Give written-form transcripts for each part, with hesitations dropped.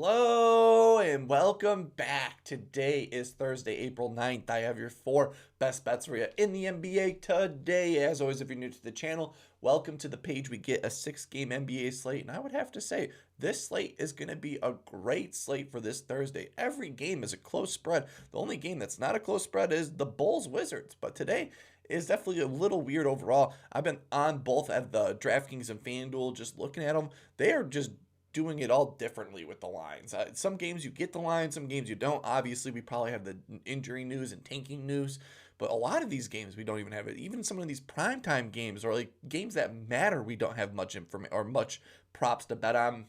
Hello and welcome back. Today is Thursday, April 9th. I have your four best bets for you in the NBA today. As always, if you're new to the channel, welcome to the page. We get a 6-game NBA slate, and I would have to say this slate is going to be a great slate for this Thursday. Every game is a close spread. The only game that's not a close spread is the Bulls-Wizards, but today is definitely a little weird overall. I've been on both at the DraftKings and FanDuel just looking at them. They are just doing it all differently with the lines. Some games you get the line, some games you don't. Obviously, we probably have the injury news and tanking news, but a lot of these games we don't even have it. Even some of these primetime games or like games that matter, we don't have much information or much props to bet on.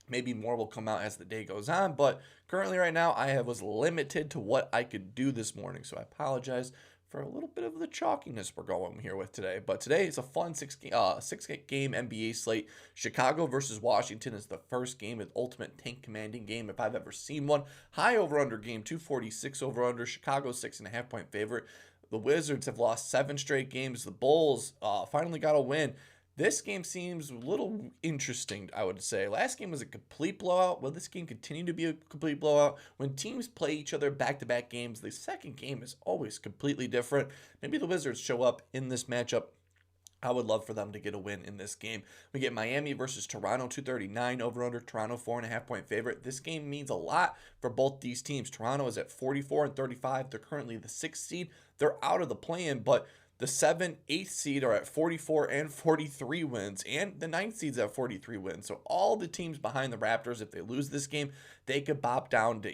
Maybe more will come out as the day goes on, but currently right now I was limited to what I could do this morning, so I apologize for a little bit of the chalkiness we're going here with today. But today is a fun six-game NBA slate. Chicago versus Washington is the first game, an ultimate tank commanding game if I've ever seen one. High over-under game, 246 over-under. Chicago 6.5-point favorite. The Wizards have lost 7 straight games. The Bulls finally got a win. This game seems a little interesting, I would say. Last game was a complete blowout. Will this game continue to be a complete blowout? When teams play each other back-to-back games, the second game is always completely different. Maybe the Wizards show up in this matchup. I would love for them to get a win in this game. We get Miami versus Toronto, 239 over-under. Toronto 4.5-point favorite. This game means a lot for both these teams. Toronto is at 44-35. They're currently the 6th seed. They're out of the play-in, but the 7th, 8th seed are at 44 and 43 wins, and the 9th seed's at 43 wins. So all the teams behind the Raptors, if they lose this game, they could bop down to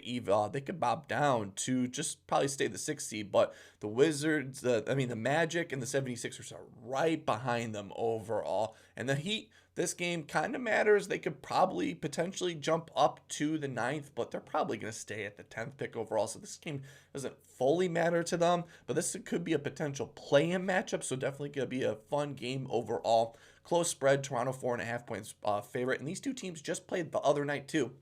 they could bop down to just probably stay the 6th seed. But the Wizards, the Magic and the 76ers are right behind them overall. And the Heat, this game kind of matters. They could probably potentially jump up to the 9th, but they're probably going to stay at the 10th pick overall. So this game doesn't fully matter to them, but this could be a potential play-in matchup. So definitely going to be a fun game overall. Close spread, Toronto 4.5 points favorite. And these two teams just played the other night too.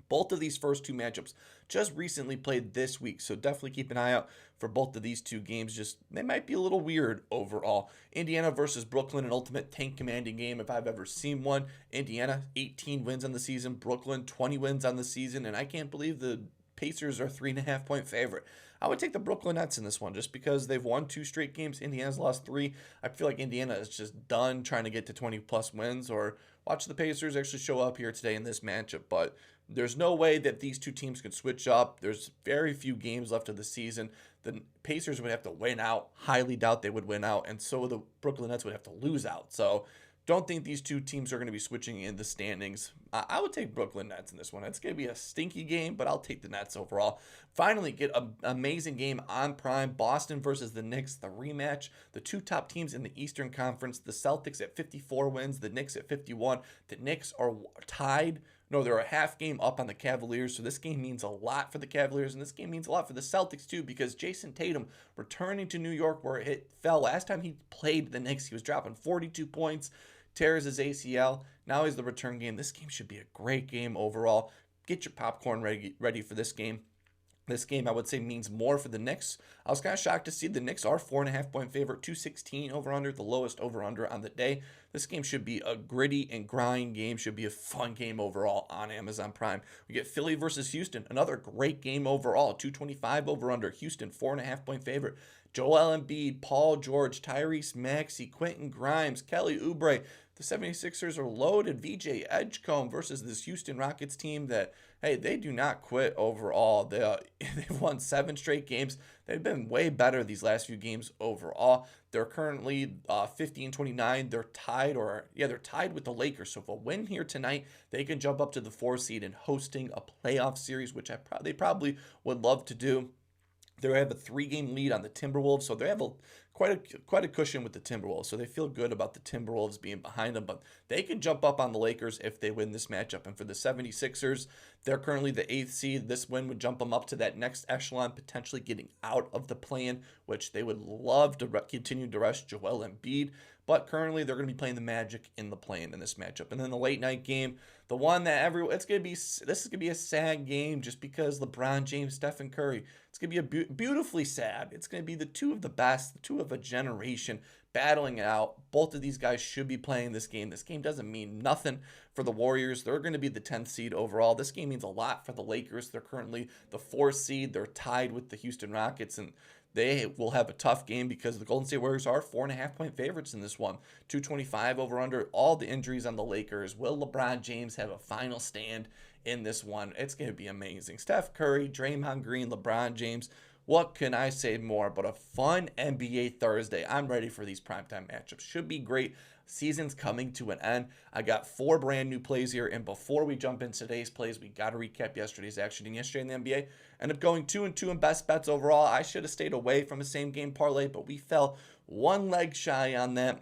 Both of these first two matchups just recently played this week, so definitely keep an eye out for both of these two games. Just they might be a little weird overall. Indiana versus Brooklyn, an ultimate tank commanding game if I've ever seen one. Indiana 18 wins on the season, Brooklyn 20 wins on the season, and I can't believe the Pacers are 3.5-point favorite. I would take the Brooklyn Nets in this one just because they've won 2 straight games. Indiana's lost 3. I feel like Indiana is just done trying to get to 20-plus wins, or watch the Pacers actually show up here today in this matchup. But there's no way that these two teams could switch up. There's very few games left of the season. The Pacers would have to win out. Highly doubt they would win out. And so the Brooklyn Nets would have to lose out. So don't think these two teams are going to be switching in the standings. I would take Brooklyn Nets in this one. It's going to be a stinky game, but I'll take the Nets overall. Finally, get an amazing game on Prime. Boston versus the Knicks, the rematch. The two top teams in the Eastern Conference. The Celtics at 54 wins, the Knicks at 51. The Knicks are tied. No, they're a half game up on the Cavaliers, so this game means a lot for the Cavaliers, and this game means a lot for the Celtics too, because Jason Tatum returning to New York where it fell. Last time he played the Knicks, he was dropping 42 points, tears his ACL. Now he's the return game. This game should be a great game overall. Get your popcorn ready for this game. This game, I would say, means more for the Knicks. I was kind of shocked to see the Knicks are 4.5-point favorite, 216 over-under, the lowest over-under on the day. This game should be a gritty and grind game, should be a fun game overall on Amazon Prime. We get Philly versus Houston, another great game overall, 225 over-under, Houston 4.5-point favorite. Joel Embiid, Paul George, Tyrese Maxey, Quentin Grimes, Kelly Oubre. The 76ers are loaded. VJ Edgecombe versus this Houston Rockets team that, hey, they do not quit overall. They've won 7 straight games. They've been way better these last few games overall. They're currently 50-29. They're tied with the Lakers. So if a win here tonight, they can jump up to the 4 seed and hosting a playoff series, which they probably would love to do. They have a 3-game lead on the Timberwolves, so they have quite a cushion with the Timberwolves. So they feel good about the Timberwolves being behind them, but they can jump up on the Lakers if they win this matchup. And for the 76ers, they're currently the 8th seed. This win would jump them up to that next echelon, potentially getting out of the play-in, which they would love to continue to rush Joel Embiid. But currently, they're going to be playing the Magic in the play-in in this matchup. And then the late night game, the one that this is going to be a sad game just because LeBron James, Stephen Curry. It's going to be beautifully sad. It's going to be the two of the best, the two of a generation battling it out. Both of these guys should be playing this game. This game doesn't mean nothing for the Warriors. They're going to be the 10th seed overall. This game means a lot for the Lakers. They're currently the 4th seed. They're tied with the Houston Rockets, and they will have a tough game because the Golden State Warriors are 4.5-point favorites in this one. 225 over under. All the injuries on the Lakers. Will LeBron James have a final stand in this one? It's going to be amazing. Steph Curry, Draymond Green, LeBron James. What can I say more but a fun NBA Thursday? I'm ready for these primetime matchups. Should be great. Season's coming to an end. I got 4 brand new plays here, and before we jump into today's plays, we got to recap yesterday's action. And yesterday in the NBA, ended up going 2-2 in best bets overall. I should have stayed away from a same game parlay, but we fell one leg shy on that.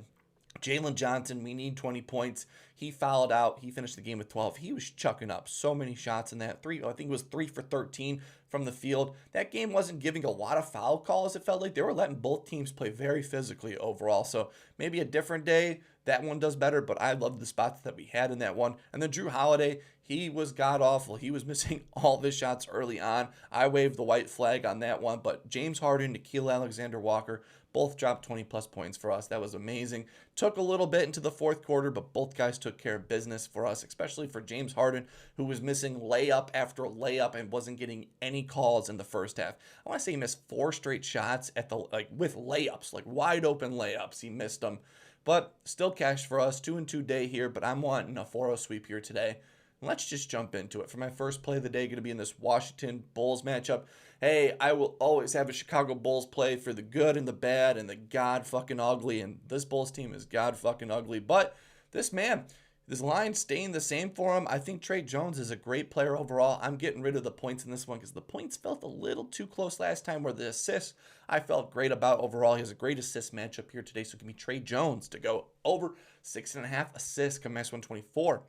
Jalen Johnson, we need 20 points. He fouled out. He finished the game with 12. He was chucking up so many shots in that. I think it was 3 for 13 from the field. That game wasn't giving a lot of foul calls. It felt like they were letting both teams play very physically overall. So maybe a different day, that one does better, but I love the spots that we had in that one. And then Drew Holiday, he was god-awful. He was missing all of his shots early on. I waved the white flag on that one, but James Harden, Nickeil Alexander-Walker, both dropped 20-plus points for us. That was amazing. Took a little bit into the fourth quarter, but both guys took care of business for us, especially for James Harden, who was missing layup after layup and wasn't getting any calls in the first half. I want to say he missed 4 straight shots with layups, like wide open layups. He missed them, but still cash for us. 2-2 day here, but I'm wanting a 4-0 sweep here today. Let's just jump into it. For my first play of the day, going to be in this Washington Bulls matchup. Hey, I will always have a Chicago Bulls play for the good and the bad and the god fucking ugly. And this Bulls team is god fucking ugly. But this line staying the same for him. I think Tre Jones is a great player overall. I'm getting rid of the points in this one because the points felt a little too close last time, where the assists I felt great about overall. He has a great assist matchup here today. So give me Tre Jones to go over 6.5 assists, come minus 124.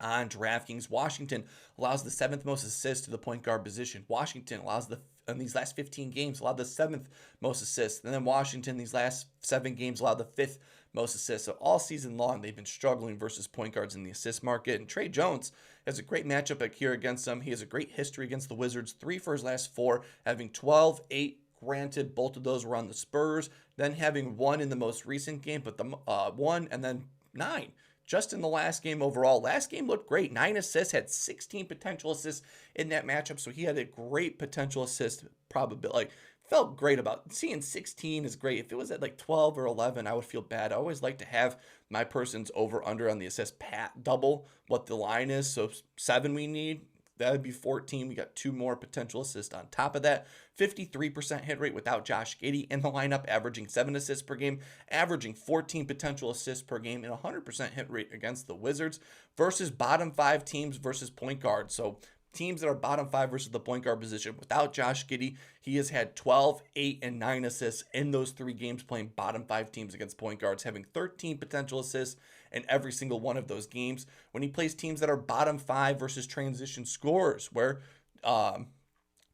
On DraftKings, Washington allows the 7th most assists to the point guard position. Washington allows in these last 15 games, allowed the 7th most assists. And then Washington, these last 7 games, allowed the 5th most assists. So all season long, they've been struggling versus point guards in the assist market. And Tre Jones has a great matchup here against them. He has a great history against the Wizards, 3 for his last 4, having 12, 8. Granted, both of those were on the Spurs, then having 1 in the most recent game, but the 1 and then 9. Just in the last game overall. Last game looked great. 9 assists, had 16 potential assists in that matchup. So he had a great potential assist probability. Felt great about seeing 16 is great. If it was at like 12 or 11, I would feel bad. I always like to have my person's over under on the assist double what the line is. So 7 we need. That would be 14. We got 2 more potential assists on top of that. 53% hit rate without Josh Giddey in the lineup, averaging 7 assists per game, averaging 14 potential assists per game, and 100% hit rate against the Wizards versus bottom 5 teams versus point guards. So teams that are bottom 5 versus the point guard position without Josh Giddey, he has had 12, 8, and 9 assists in those 3 games playing bottom 5 teams against point guards, having 13 potential assists in every single one of those games. When he plays teams that are bottom 5 versus transition scorers, where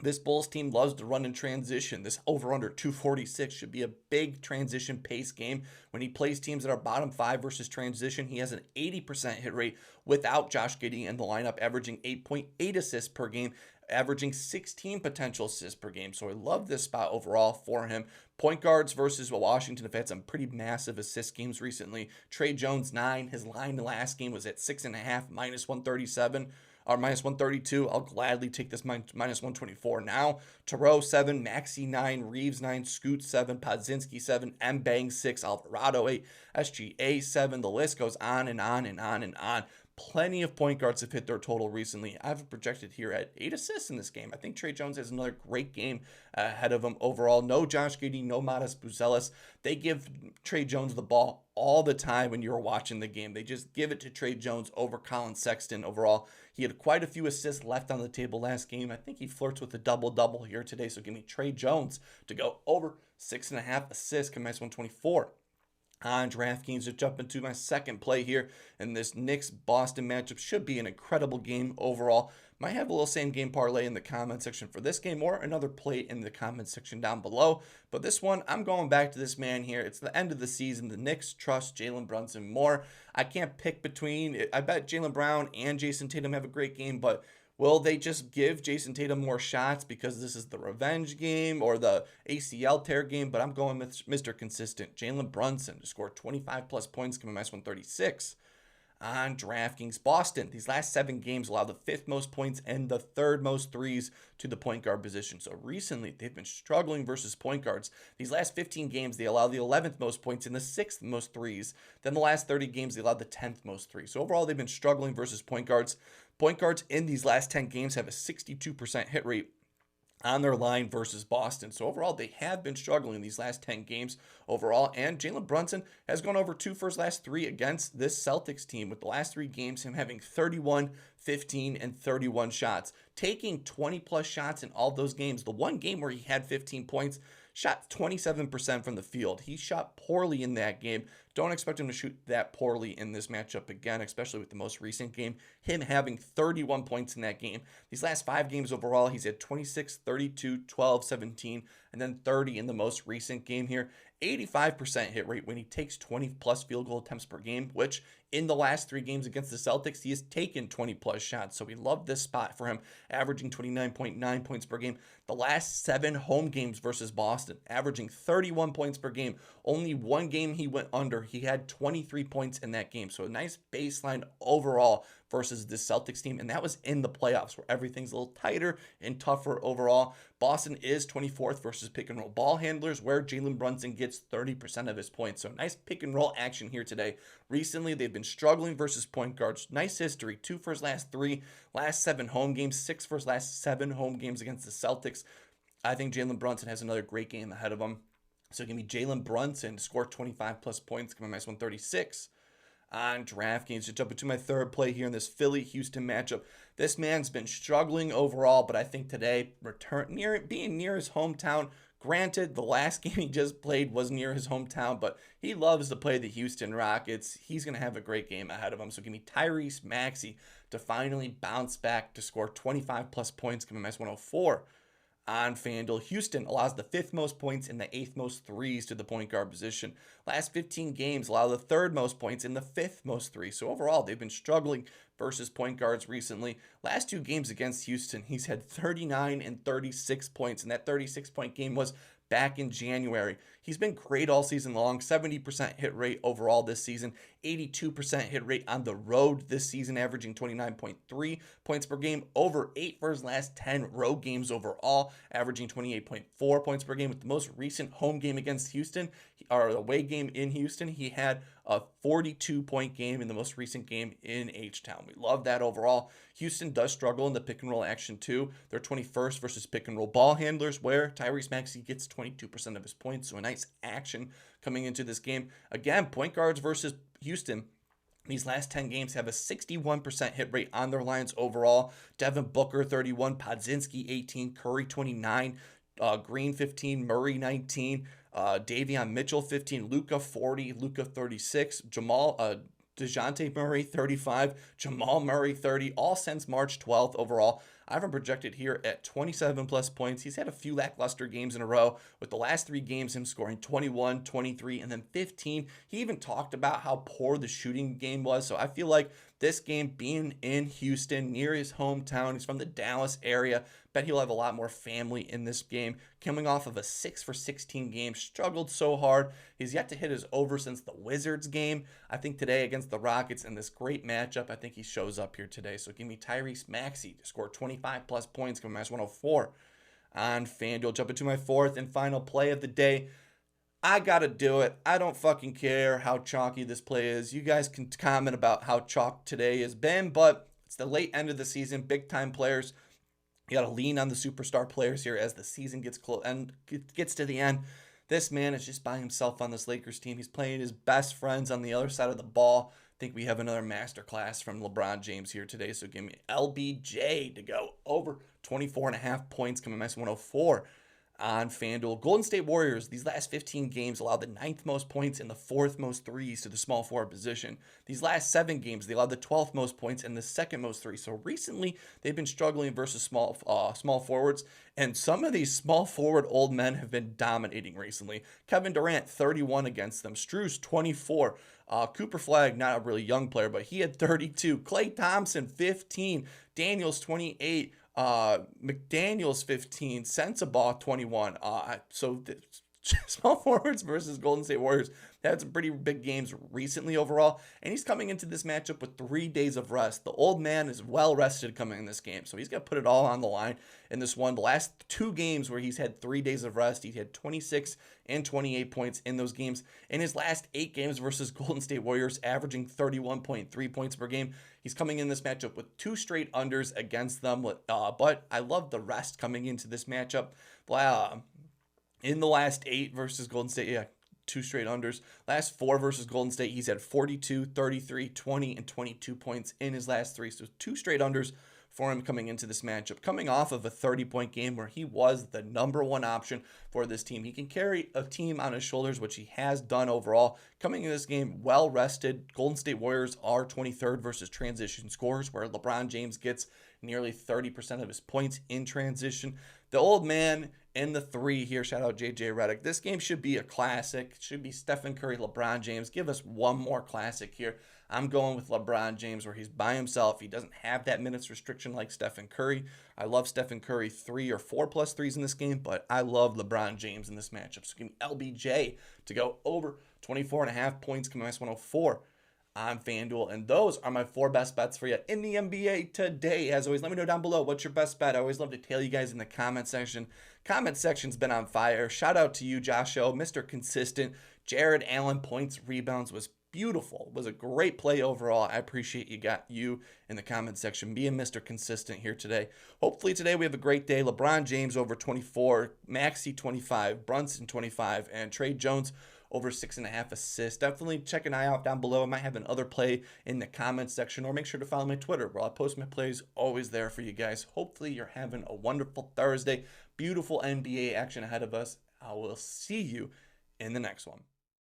this Bulls team loves to run in transition. This over-under 246 should be a big transition pace game. When he plays teams that are bottom 5 versus transition, he has an 80% hit rate without Josh Giddey in the lineup, averaging 8.8 assists per game, averaging 16 potential assists per game. So I love this spot overall for him. Point guards versus Washington have had some pretty massive assist games recently. Tre Jones, 9. His line the last game was at 6.5, minus 137. Or minus 132, I'll gladly take this minus 124 now. Tyrese 7, Maxey 9, Reeves 9, Scoot 7, Podzinski 7, Mbang 6, Alvarado 8, SGA 7. The list goes on and on and on and on. Plenty of point guards have hit their total recently. I've projected here at 8 assists in this game. I think Tre Jones has another great game ahead of him overall. No Josh Giddey, no Matas Buzelis. They give Tre Jones the ball all the time when you're watching the game. They just give it to Tre Jones over Colin Sexton overall. He had quite a few assists left on the table last game. I think he flirts with a double-double here today. So give me Tre Jones to go over 6.5 assists, minus 124. On DraftKings to jump into my second play here. And this Knicks-Boston matchup should be an incredible game overall. Might have a little same game parlay in the comment section for this game or another play in the comment section down below. But this one, I'm going back to this man here. It's the end of the season. The Knicks trust Jalen Brunson more. I can't pick between. I bet Jaylen Brown and Jason Tatum have a great game, but will they just give Jason Tatum more shots because this is the revenge game or the ACL tear game? But I'm going with Mr. Consistent. Jalen Brunson to score 25 plus points, coming minus 136. On DraftKings, Boston, these last 7 games allow the 5th most points and the 3rd most threes to the point guard position. So recently, they've been struggling versus point guards. These last 15 games, they allow the 11th most points and the 6th most threes. Then the last 30 games, they allowed the 10th most threes. So overall, they've been struggling versus point guards. Point guards in these last 10 games have a 62% hit rate on their line versus Boston. So overall, they have been struggling these last 10 games overall. And Jalen Brunson has gone over 2 for his last 3 against this Celtics team, with the last 3 games him having 31, 15, and 31 shots, taking 20 plus shots in all those games. The one game where he had 15 points, shot 27% from the field. He shot poorly in that game. Don't expect him to shoot that poorly in this matchup again, especially with the most recent game, him having 31 points in that game. These last 5 games overall, he's had 26, 32, 12, 17, and then 30 in the most recent game here. 85% hit rate when he takes 20 plus field goal attempts per game, which in the last 3 games against the Celtics, he has taken 20 plus shots. So we love this spot for him, averaging 29.9 points per game. The last 7 home games versus Boston, averaging 31 points per game. Only one game he went under. He had 23 points in that game. So a nice baseline overall versus the Celtics team. And that was in the playoffs where everything's a little tighter and tougher overall. Boston is 24th versus pick and roll ball handlers, where Jalen Brunson gets 30% of his points. So nice pick and roll action here today. Recently, they've been struggling versus point guards. Nice history. 2 for his last 3, last 7 home games, 6 for his last 7 home games against the Celtics. I think Jalen Brunson has another great game ahead of him. So give me Jalen Brunson to score 25 plus points, coming minus 136. On DraftKings to jump into my third play here in this Philly-Houston matchup. This man's been struggling overall, but I think today, being near his hometown. Granted, the last game he just played was near his hometown, but he loves to play the Houston Rockets. He's going to have a great game ahead of him. So give me Tyrese Maxey to finally bounce back to score 25 plus points, coming minus 104. On FanDuel, Houston allows the 5th most points and the 8th most threes to the point guard position. Last 15 games allow the 3rd most points and the 5th most threes. So overall, they've been struggling versus point guards recently. Last 2 games against Houston, he's had 39 and 36 points, and that 36-point game was back in January. He's been great all season long. 70% hit rate overall this season. 82% hit rate on the road this season, averaging 29.3 points per game. Over 8 for his last 10 road games overall, averaging 28.4 points per game. With the most recent home game against Houston, or away game in Houston, he had a 42-point game in the most recent game in H-Town. We love that overall. Houston does struggle in the pick and roll action too. They're 21st versus pick and roll ball handlers, where Tyrese Maxey gets 22% of his points. So a nice action coming into this game. Again, point guards versus Houston. These last 10 games have a 61% hit rate on their lines overall. Devin Booker, 31, Podziemski, 18, Curry, 29, Green, 15, Murray, 19, Davion Mitchell, 15, Luka, 40, Luka, 36, DeJounte Murray, 35, Jamal Murray, 30, all since March 12th overall. I have him projected here at 27 plus points. He's had a few lackluster games in a row, with the last 3 games him scoring 21, 23, and then 15. He even talked about how poor the shooting game was. So I feel like this game being in Houston, near his hometown, he's from the Dallas area, bet he'll have a lot more family in this game. Coming off of a 6 for 16 game, struggled so hard. He's yet to hit his over since the Wizards game. I think today against the Rockets in this great matchup, I think he shows up here today. So give me Tyrese Maxey to score 25 plus points, coming minus 104 on FanDuel. Jump into my fourth and final play of the day. I gotta do it. I don't fucking care how chalky this play is. You guys can comment about how chalk today has been, but it's the late end of the season. Big time players. You gotta lean on the superstar players here as the season gets close and gets to the end. This man is just by himself on this Lakers team. He's playing his best friends on the other side of the ball. I think we have another masterclass from LeBron James here today. So give me LBJ to go over 24.5 points, coming minus 104. on FanDuel. Golden State Warriors, these last 15 games, allowed the 9th most points and the 4th most threes to the small forward position. These last 7 games, they allowed the 12th most points and the 2nd most threes. So recently, they've been struggling versus small forwards, and some of these small forward old men have been dominating recently. Kevin Durant, 31 against them. Strus, 24. Cooper Flag, not a really young player, but he had 32. Klay Thompson, 15. Daniels, 28. McDaniels 15, Sensabaugh 21. So the small forwards versus Golden State Warriors had some pretty big games recently overall, and he's coming into this matchup with 3 days of rest. The old man is well rested coming in this game, so he's got to put it all on the line in this one. The last 2 games where he's had 3 days of rest, he had 26 and 28 points in those games. In his last 8 games versus Golden State Warriors, averaging 31.3 points per game. He's coming in this matchup with 2 straight unders against them, but I love the rest coming into this matchup. In the last 8 versus Golden State, 2 straight unders. Last 4 versus Golden State, he's had 42, 33, 20, and 22 points in his last 3. So 2 straight unders for him coming into this matchup. Coming off of a 30-point game where he was the number 1 option for this team. He can carry a team on his shoulders, which he has done overall. Coming in this game, well rested. Golden State Warriors are 23rd versus transition scores, where LeBron James gets nearly 30% of his points in transition. The old man in the 3 here, shout out JJ Redick. This game should be a classic. It should be Stephen Curry, LeBron James. Give us one more classic here. I'm going with LeBron James, where he's by himself. He doesn't have that minutes restriction like Stephen Curry. I love Stephen Curry 3 or 4 plus threes in this game, but I love LeBron James in this matchup. So give me LBJ to go over 24.5 points, minus 104 on FanDuel. And those are my 4 best bets for you in the NBA today. As always, let me know down below what's your best bet. I always love to tell you guys in the comment section. Comment section's been on fire. Shout out to you, Josh O, Mr. Consistent. Jared Allen, points, rebounds was beautiful. It was a great play overall. I appreciate you in the comment section being Mr. Consistent here today. Hopefully today we have a great day. LeBron James over 24, Maxey 25, Brunson 25, and Tre Jones over 6.5 assists. Definitely check an eye out down below. I might have another play in the comments section, or make sure to follow my Twitter where I'll post my plays always there for you guys. Hopefully you're having a wonderful Thursday. Beautiful NBA action ahead of us. I will see you in the next one.